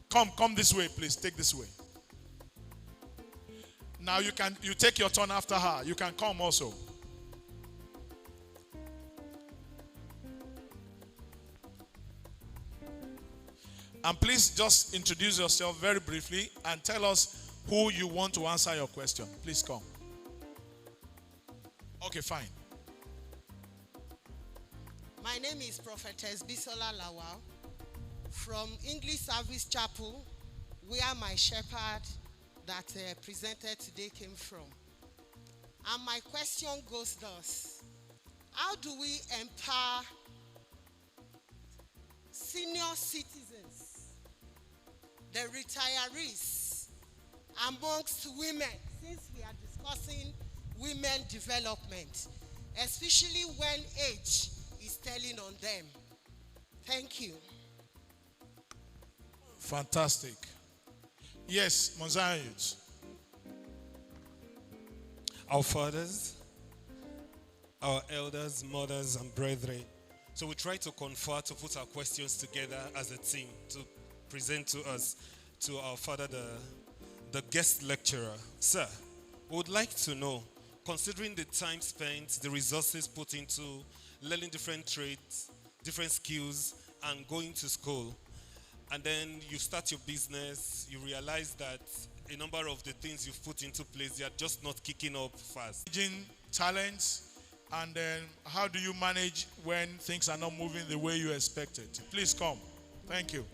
Come this way, please. Take this way. Now you take your turn after her. You can come also. And please just introduce yourself very briefly and tell us who you want to answer your question. Please come. Okay, fine. My name is Prophetess Bisola Lawal from English Service Chapel, where my shepherd that presented today came from. And my question goes thus: how do we empower senior citizens, the retirees, amongst women, since we are discussing women development, especially when age is telling on them? Thank you. Fantastic. Yes, Mosiah Youth. Our fathers, our elders, mothers, and brethren. So we try to confer, to put our questions together as a team to present to us, to our father, the guest lecturer. Sir, we would like to know, considering the time spent, the resources put into learning different trades, different skills, and going to school, and then you start your business, you realize that a number of the things you've put into place, they are just not kicking up fast. Managing talents, and then how do you manage when things are not moving the way you expected? Please come. Thank you.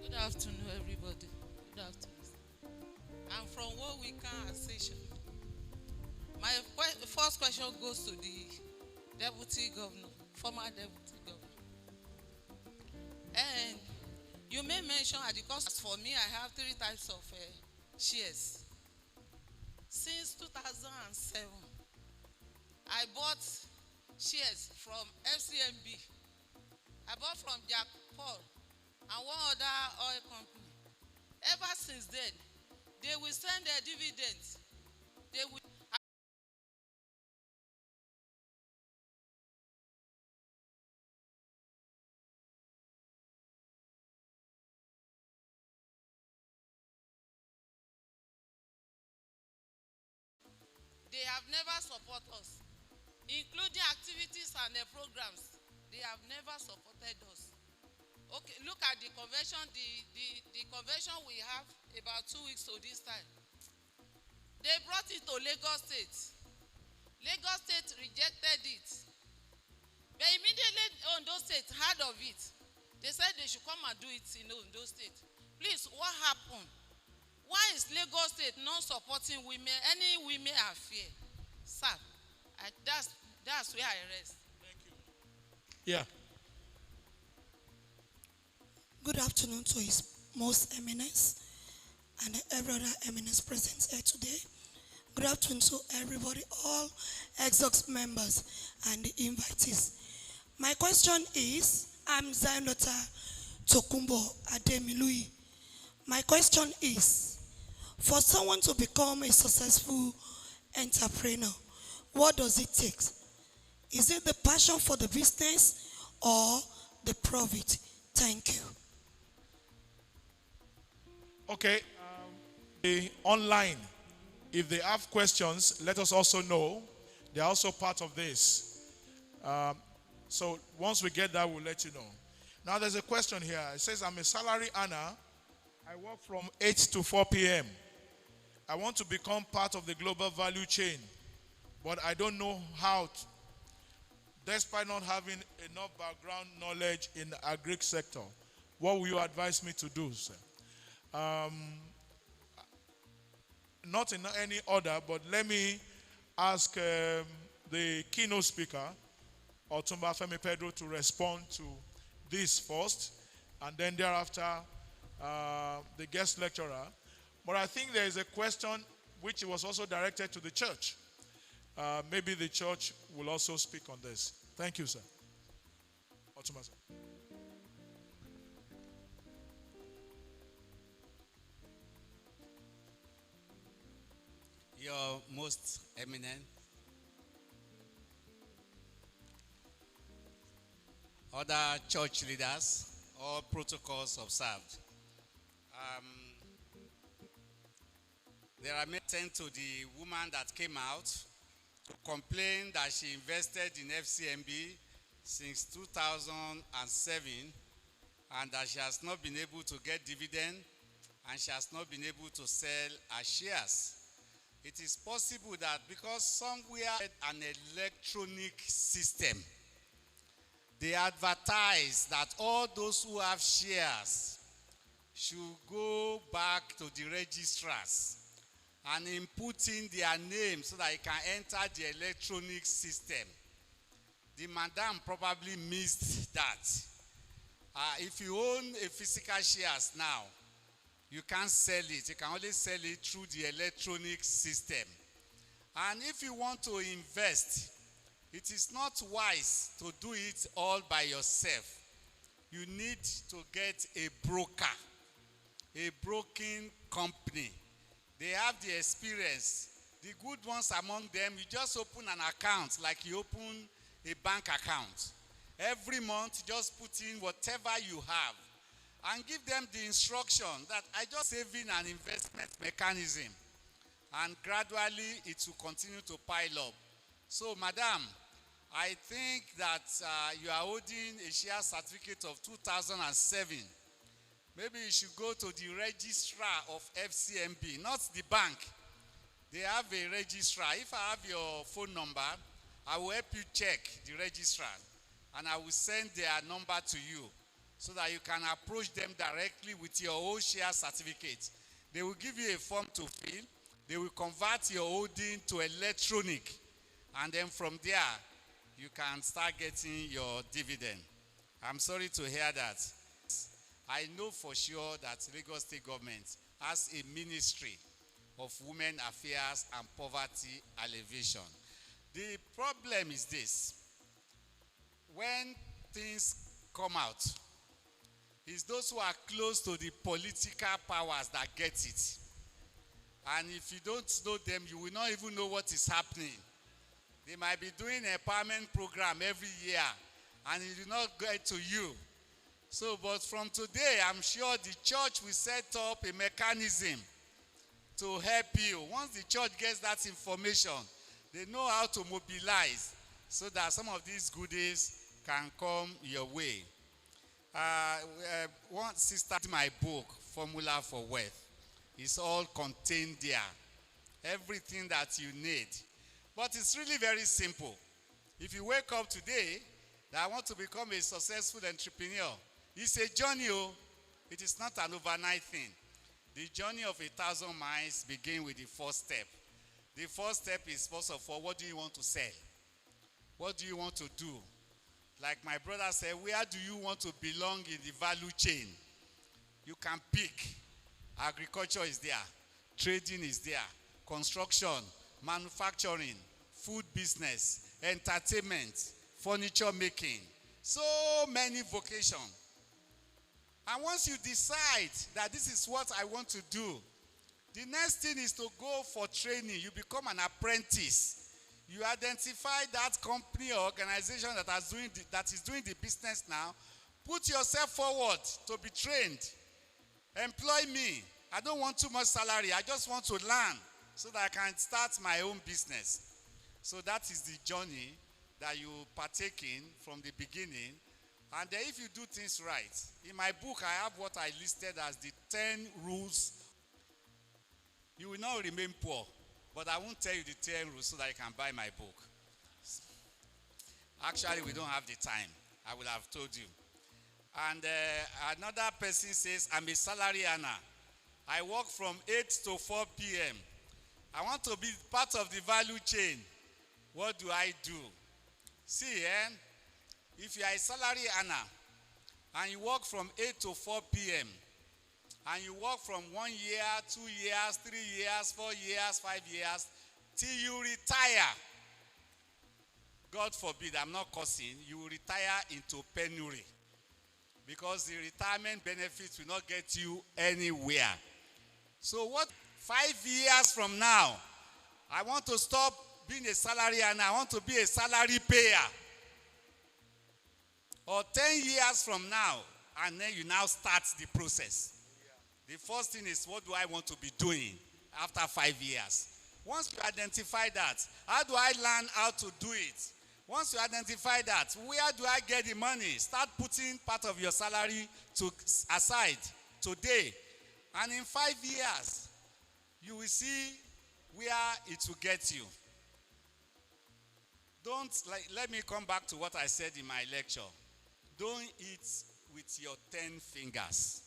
Good afternoon, everybody. Good afternoon. I'm from What We Can Association. My first question goes to the Deputy Governor, former Deputy Governor. And you may mention at the cost, for me, I have 3 types of shares. Since 2007, I bought shares from FCMB. I bought from Jack Paul and one other oil company. Ever since then, they will send their dividends. They will. They have never supported us, including activities and programs. They have never supported us. Okay, look at the convention, the convention we have about 2 weeks to this time. They brought it to Lagos State. Lagos State rejected it. But immediately Ondo State heard of it. They said they should come and do it in Ondo State. Please, what happened? Why is Lagos State not supporting women, any women affair? Sir, that's where I rest. Thank you. Yeah. Good afternoon to His Most Eminence and every other eminence present here today. Good afternoon to everybody, all Exox members and the invitees. My question is, I'm Zionota Tokumbo Ademilui. My question is, for someone to become a successful entrepreneur, what does it take? Is it the passion for the business or the profit? Thank you. Okay. Online, if they have questions, let us also know. They're also part of this. So once we get that, we'll let you know. Now there's a question here. It says, I'm a salary earner. I work from 8 to 4 p.m. I want to become part of the global value chain, but I don't know how to, despite not having enough background knowledge in the agri sector. What will you advise me to do, sir? Not in any order, but let me ask the keynote speaker, Otumba Femi Pedro, to respond to this first, and then thereafter the guest lecturer. But I think there is a question which was also directed to the church. Maybe the church will also speak on this. Thank you, sir. Otumba, sir. Your most eminent, other church leaders, all protocols observed. Um, there are many to the woman that came out to complain that she invested in FCMB since 2007 and that she has not been able to get dividend and she has not been able to sell her shares. It is possible that because somewhere an electronic system, they advertise that all those who have shares should go back to the registrars and input in their name so that it can enter the electronic system. The madam probably missed that. If you own a physical shares now, you can't sell it. You can only sell it through the electronic system. And if you want to invest, it is not wise to do it all by yourself. You need to get a broker, a broking company. They have the experience. The good ones among them, you just open an account like you open a bank account. Every month, just put in whatever you have and give them the instruction that I just saving an investment mechanism, and gradually it will continue to pile up. So, madam, I think that you are holding a share certificate of 2007. Maybe you should go to the registrar of FCMB, not the bank. They have a registrar. If I have your phone number, I will help you check the registrar and I will send their number to you so that you can approach them directly with your own share certificate. They will give you a form to fill. They will convert your holding to electronic. And then from there, you can start getting your dividend. I'm sorry to hear that. I know for sure that Lagos State Government has a ministry of women affairs and poverty alleviation. The problem is this: when things come out, it's those who are close to the political powers that get it. And if you don't know them, you will not even know what is happening. They might be doing an empowerment program every year, and it will not get to you. So, but from today, I'm sure the church will set up a mechanism to help you. Once the church gets that information, they know how to mobilize so that some of these goodies can come your way. One sister, my book, Formula for Wealth, is all contained there. Everything that you need. But it's really very simple. If you wake up today that I want to become a successful entrepreneur, it's a journey. It is not an overnight thing. The journey of 1,000 miles begins with the first step. The first step is, first of all, what do you want to sell? What do you want to do? Like my brother said, where do you want to belong in the value chain? You can pick. Agriculture is there. Trading is there. Construction, manufacturing, food business, entertainment, furniture making. So many vocations. And once you decide that this is what I want to do, the next thing is to go for training. You become an apprentice. You identify that company or organization that is doing the business now. Put yourself forward to be trained. Employ me. I don't want too much salary. I just want to learn so that I can start my own business. So that is the journey that you partake in from the beginning. And then if you do things right, in my book I have what I listed as the 10 rules. You will not remain poor, but I won't tell you the 10 rules so that you can buy my book. Actually, we don't have the time. I will have told you. And another person says, I'm a salary earner. I work from 8 to 4 p.m. I want to be part of the value chain. What do I do? See, if you are a salary earner and you work from 8 to 4 p.m. and you work from 1 year, 2 years, 3 years, 4 years, 5 years, till you retire, God forbid, I'm not cursing, you will retire into penury because the retirement benefits will not get you anywhere. So what, 5 years from now, I want to stop being a salary and I want to be a salary payer. Or 10 years from now, and then you now start the process. The first thing is, what do I want to be doing after 5 years? Once you identify that, how do I learn how to do it? Once you identify that, where do I get the money? Start putting part of your salary aside today. And in 5 years, you will see where it will get you. Let me come back to what I said in my lecture. Don't eat with your 10 fingers.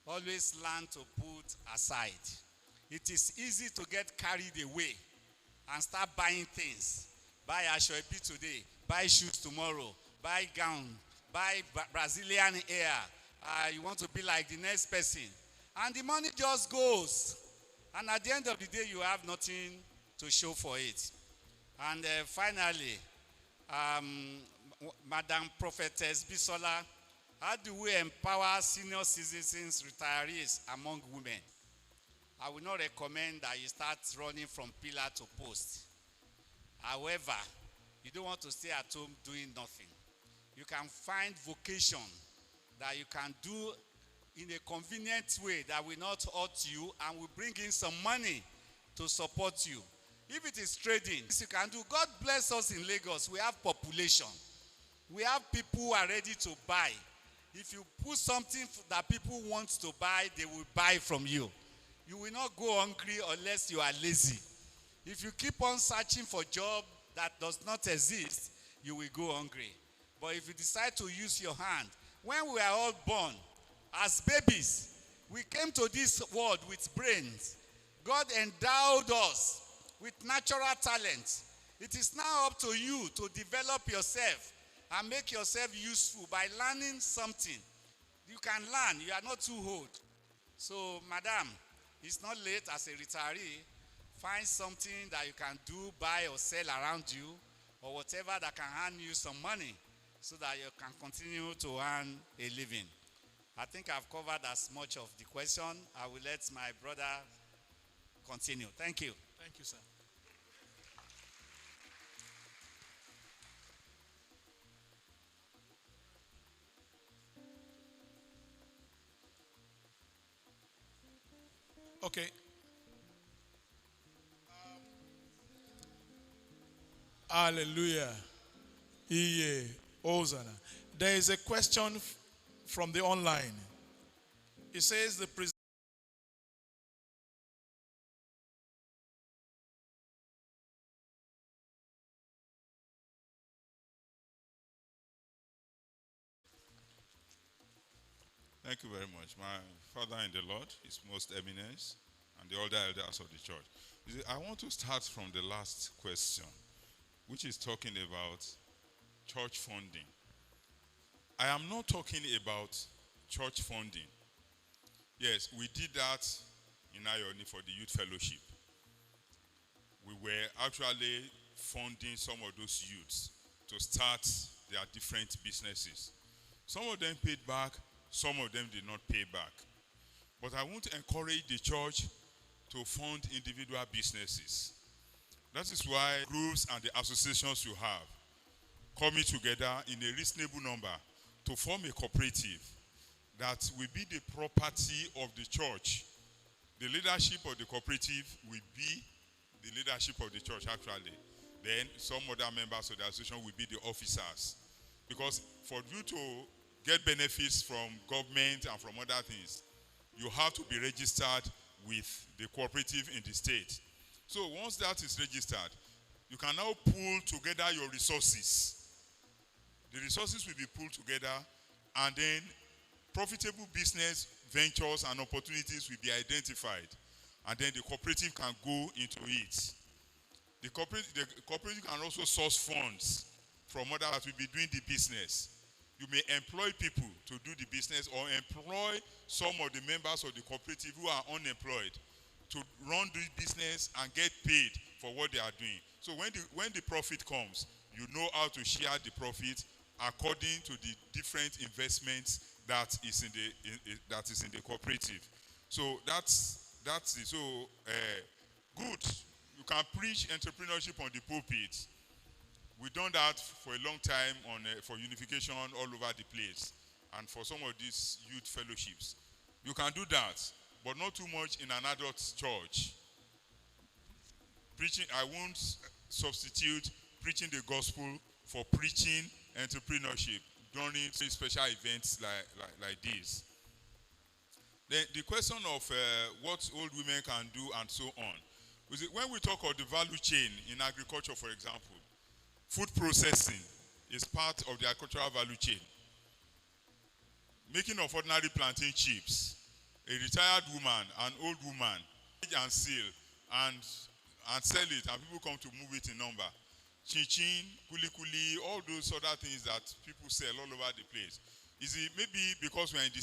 Always learn to put aside. It is easy to get carried away and start buying things. Buy Ashoebi today, buy shoes tomorrow, buy gown, buy Brazilian hair. You want to be like the next person. And the money just goes. And at the end of the day, you have nothing to show for it. And finally, Madam Prophetess Bisola, how do we empower senior citizens, retirees among women? I will not recommend that you start running from pillar to post. However, you don't want to stay at home doing nothing. You can find vocation that you can do in a convenient way that will not hurt you and will bring in some money to support you. If it is trading, you can do. God bless us in Lagos. We have population. We have people who are ready to buy. If you put something that people want to buy, they will buy from you. You will not go hungry unless you are lazy. If you keep on searching for a job that does not exist, you will go hungry. But if you decide to use your hand, when we are all born, as babies, we came to this world with brains. God endowed us with natural talent. It is now up to you to develop yourself and make yourself useful by learning something. You can learn. You are not too old. So, madam, it's not late as a retiree. Find something that you can do, buy or sell around you, or whatever that can earn you some money so that you can continue to earn a living. I think I've covered as much of the question. I will let my brother continue. Thank you. Thank you, sir. Okay. Hallelujah. Iye. Hosanna. There is a question from the online. It says the Thank you very much. My father in the Lord, His Most Eminence, and the older elders of the church. You see, I want to start from the last question, which is talking about church funding. I am not talking about church funding. Yes, we did that in Ioni for the youth fellowship. We were actually funding some of those youths to start their different businesses. Some of them paid back, some of them did not pay back. But I want to encourage the church to fund individual businesses. That is why groups and the associations you have coming together in a reasonable number to form a cooperative that will be the property of the church. The leadership of the cooperative will be the leadership of the church actually. Then some other members of the association will be the officers. Because for you to get benefits from government and from other things, you have to be registered with the cooperative in the state. So once that is registered, you can now pull together your resources. The resources will be pulled together, and then profitable business ventures and opportunities will be identified, and then the cooperative can go into it. The cooperative can also source funds from others that will be doing the business. You may employ people to do the business, or employ some of the members of the cooperative who are unemployed to run the business and get paid for what they are doing. So when the profit comes, you know how to share the profit according to the different investments that is in the cooperative. So that's it. So good. you can preach entrepreneurship on the pulpit. We've done that for a long time for unification all over the place and for some of these youth fellowships. You can do that, but not too much in an adult church. Preaching, I won't substitute preaching the gospel for preaching entrepreneurship during special events like this. Then the question of what old women can do and so on. When we talk of the value chain in agriculture, for example, food processing is part of the agricultural value chain. Making of ordinary plantain chips, a retired woman, an old woman, and seal, and sell it, and people come to move it in number. Chin-chin, kuli-kuli, all those other things that people sell all over the place. Is it maybe because we're in the